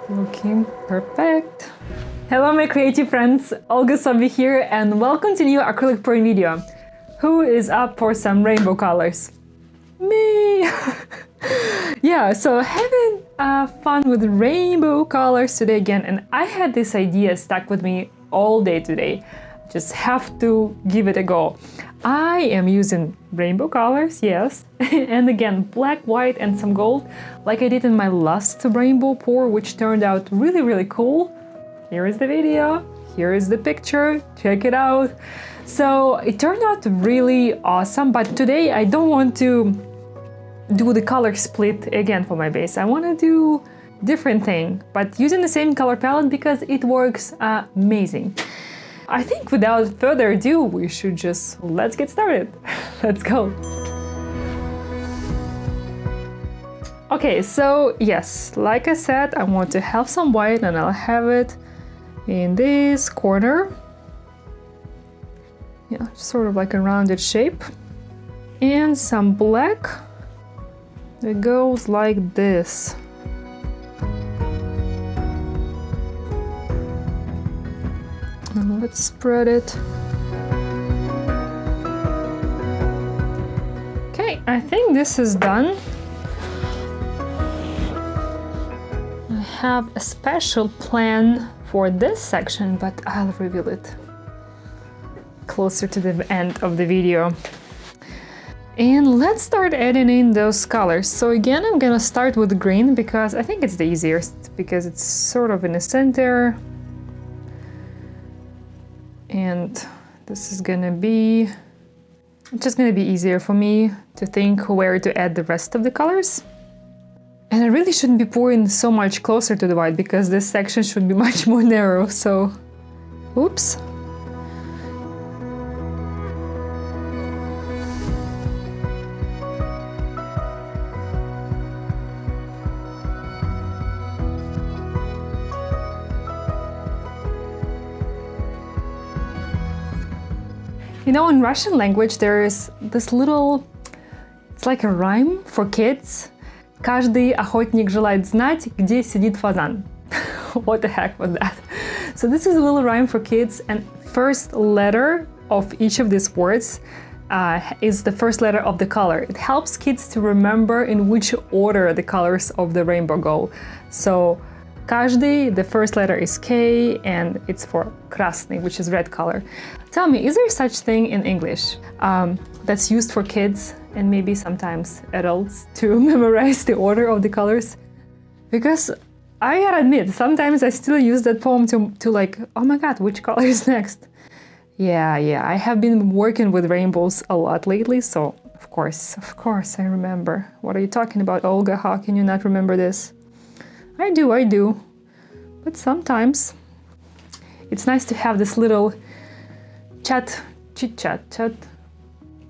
Looking perfect. Hello my creative friends, Olga Sobi here and welcome to new acrylic pouring video. Who is up for some rainbow colors? Me! Yeah, so having fun with rainbow colors today again, and I had this idea stuck with me all day today. Just have to give it a go. I am using rainbow colors, yes, and again black, white and some gold, like I did in my last rainbow pour, which turned out really cool. Here is the video, here is the picture, check it out. So it turned out really awesome, but today I don't want to do the color split again for my base. I want to do different thing, but using the same color palette because it works amazing. I think without further ado, we should just let's get started. Let's go. Okay, so yes, like I said, I want to have some white and I'll have it in this corner. Yeah, sort of like a rounded shape. And some black that goes like this. And let's spread it. Okay, I think this is done. I have a special plan for this section, but I'll reveal it closer to the end of the video. And let's start adding in those colors. So again, I'm gonna start with green because I think it's the easiest because it's sort of in the center. And this is gonna be just gonna be easier for me to think where to add the rest of the colors. And I really shouldn't be pouring so much closer to the white because this section should be much more narrow, so oops. You know, in Russian language there is this little, it's like a rhyme for kids. Каждый охотник желает знать, где сидит фазан. What the heck was that? So this is a little rhyme for kids, and first letter of each of these words is the first letter of the color. It helps kids to remember in which order the colors of the rainbow go. So каждый, the first letter is K, and it's for красный, which is red color. Tell me, is there such thing in English that's used for kids and maybe sometimes adults to memorize the order of the colors? Because I gotta admit, sometimes I still use that poem to like, oh my god, which color is next? Yeah, I have been working with rainbows a lot lately, so of course I remember. What are you talking about, Olga? How can you not remember this? I do. But sometimes it's nice to have this little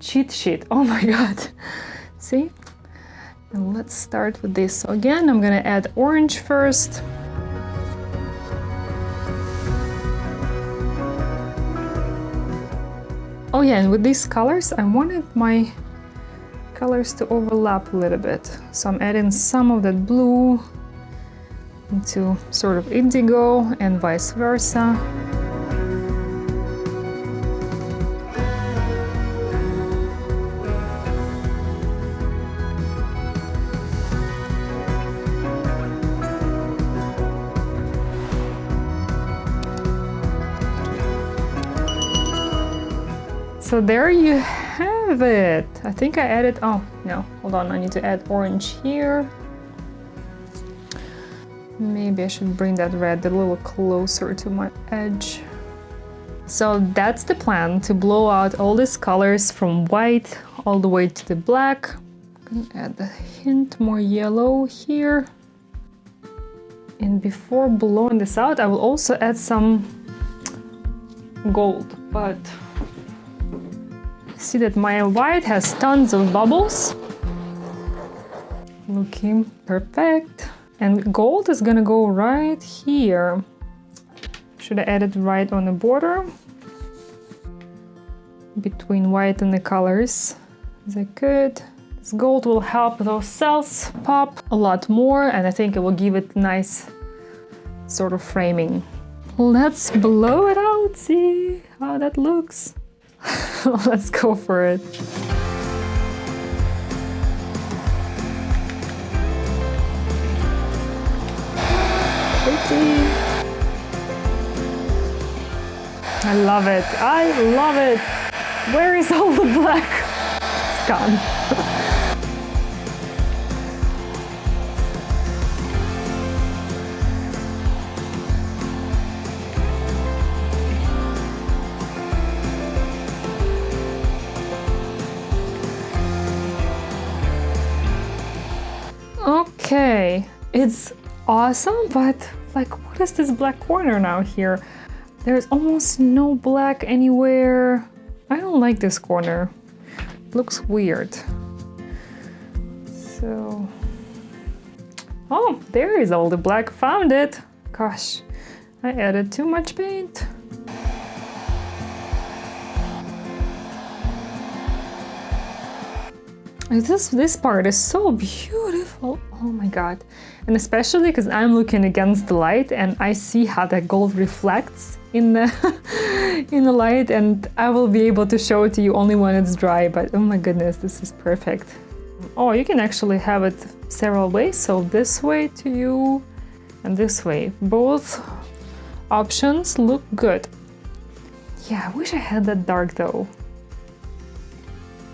cheat sheet. Oh my god. See? And let's start with this. So again, I'm gonna add orange first. Oh yeah, and with these colors, I wanted my colors to overlap a little bit. So I'm adding some of that blue into sort of indigo and vice versa. So there you have it. I think I added, oh no, hold on, I need to add orange here. Maybe I should bring that red a little closer to my edge. So that's the plan, to blow out all these colors from white all the way to the black. I'm gonna add a hint more yellow here. And before blowing this out, I will also add some gold, but see that my white has tons of bubbles. Looking perfect. And gold is gonna go right here. Should I add it right on the border? Between white and the colors, as I could. This gold will help those cells pop a lot more, and I think it will give it nice sort of framing. Let's blow it out, see how that looks. Let's go for it. Pretty. I love it. I love it. Where is all the black? It's gone. Okay, it's awesome, but like, what is this black corner now here? There's almost no black anywhere. I don't like this corner. It looks weird. So, oh, there is all the black. Found it. Gosh, I added too much paint. This part is so beautiful. Oh my god. And especially because I'm looking against the light and I see how that gold reflects in the in the light, and I will be able to show it to you only when it's dry, but oh my goodness, this is perfect. Oh, you can actually have it several ways, so this way to you and this way. Both options look good. Yeah, I wish I had that dark though.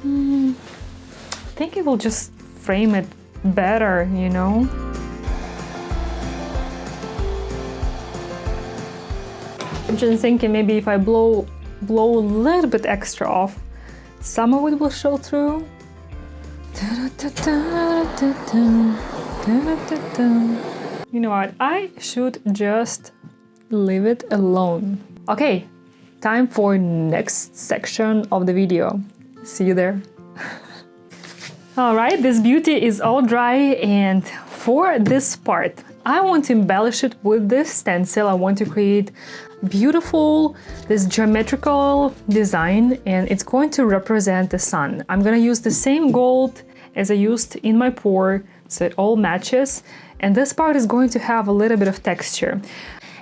I think it will just frame it better, you know? I'm just thinking maybe if I blow a little bit extra off, some of it will show through. You know what? I should just leave it alone. Okay, time for next section of the video. See you there. All right, this beauty is all dry, and for this part, I want to embellish it with this stencil. I want to create beautiful, this geometrical design, and it's going to represent the sun. I'm gonna use the same gold as I used in my pour, so it all matches. And this part is going to have a little bit of texture.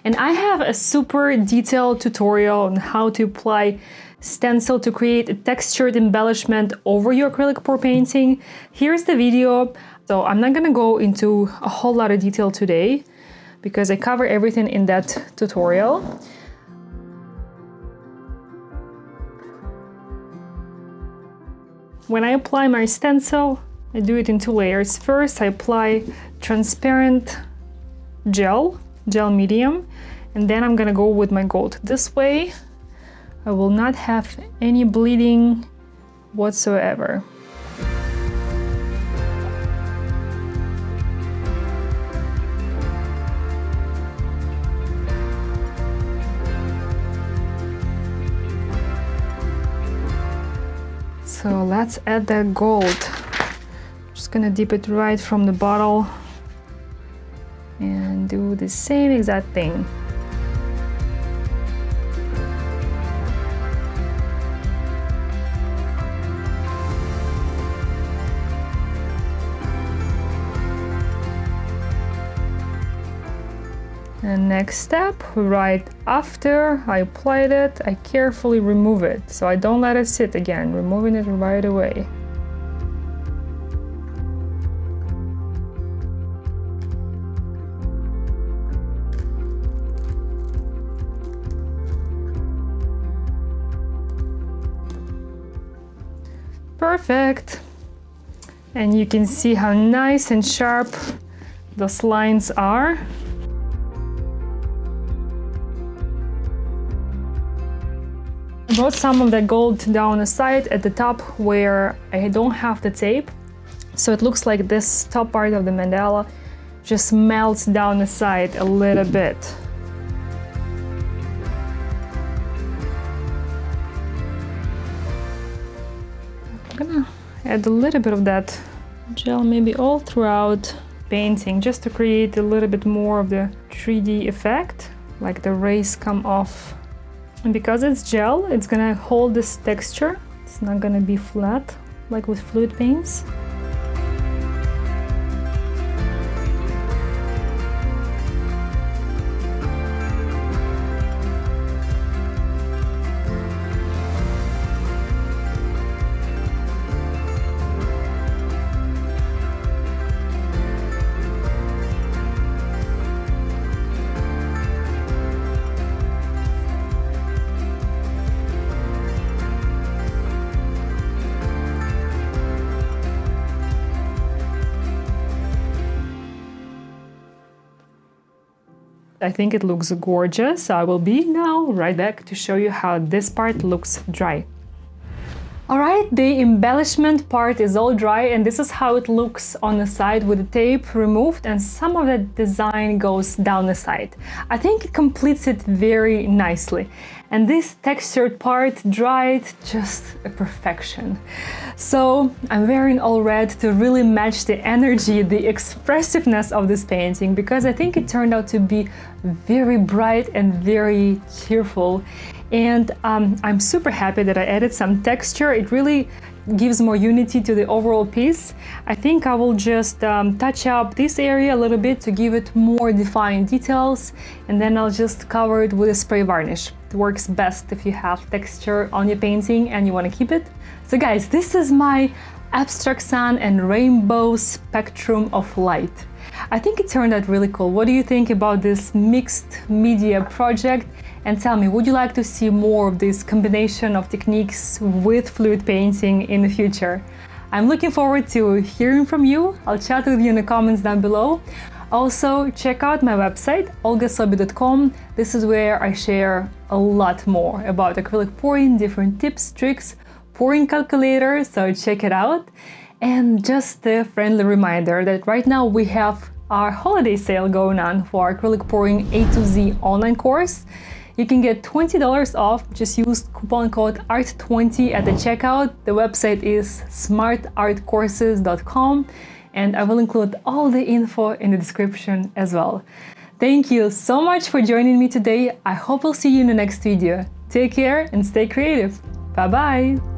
And I have a super detailed tutorial on how to apply stencil to create a textured embellishment over your acrylic pour painting. Here's the video. So I'm not gonna go into a whole lot of detail today because I cover everything in that tutorial. When I apply my stencil, I do it in two layers. First, I apply transparent gel medium, and then I'm gonna go with my gold. This way, I will not have any bleeding whatsoever. So let's add that gold. Just gonna dip it right from the bottle and do the same exact thing. And next step, right after I applied it, I carefully remove it. So I don't let it sit again, removing it right away. Perfect. And you can see how nice and sharp those lines are. I brought some of the gold down the side at the top where I don't have the tape. So it looks like this top part of the mandala just melts down the side a little bit. I'm gonna add a little bit of that gel maybe all throughout painting just to create a little bit more of the 3D effect, like the rays come off. And because it's gel, it's gonna hold this texture. It's not gonna be flat like with fluid paints. I think it looks gorgeous. So I will be now right back to show you how this part looks dry. Alright, the embellishment part is all dry, and this is how it looks on the side with the tape removed, and some of the design goes down the side. I think it completes it very nicely. And this textured part dried just a perfection. So I'm wearing all red to really match the energy, the expressiveness of this painting, because I think it turned out to be very bright and very cheerful. And I'm super happy that I added some texture. It really gives more unity to the overall piece. I think I will just touch up this area a little bit to give it more defined details, and then I'll just cover it with a spray varnish. It works best if you have texture on your painting and you want to keep it. So guys, this is my abstract sun and rainbow spectrum of light. I think it turned out really cool. What do you think about this mixed media project? And tell me, would you like to see more of this combination of techniques with fluid painting in the future? I'm looking forward to hearing from you. I'll chat with you in the comments down below. Also, check out my website, olgasobi.com. This is where I share a lot more about acrylic pouring, different tips, tricks, pouring calculator, so check it out. And just a friendly reminder that right now we have our holiday sale going on for our acrylic pouring A to Z online course. You can get $20 off, just use coupon code ART20 at the checkout. The website is smartartcourses.com, and I will include all the info in the description as well. Thank you so much for joining me today. I hope I'll see you in the next video. Take care and stay creative. Bye bye!